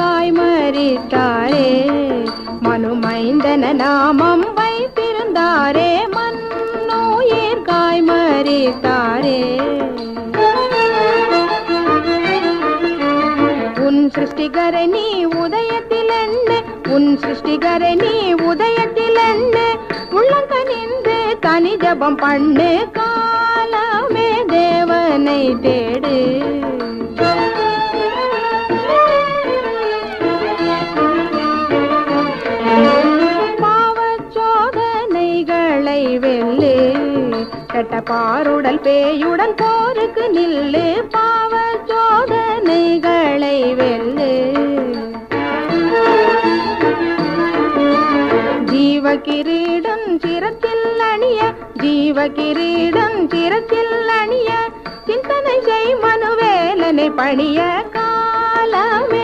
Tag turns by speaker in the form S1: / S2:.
S1: உயிர்காய் மறித்தாரே மனுமைந்தன நாமம் வைத்திருந்தாரே மன்னுயிர்காய் மறித்தாரே உன் சிருஷ்டிகரை நீ உதயத்தில் என்ன உன் சிருஷ்டிகரை நீ உதயத்தில் என்ன உள்ளங்கனிந்து தனி ஜபம் பண்ணு காலமே தேவனை தேடு பாவச்சோதனைகளை வெல்லு கெட்ட பாருடல் பேயுடன் போருக்கு நில்லு பாவச்சோதனைகளை வெல்லு ஜீவகிரீடம் சிரத்தில் அணிய ஜீவகிரீடம் சிரத்தில் அணிய சிந்தனை செய் மனுவேலனை பணிய காலமே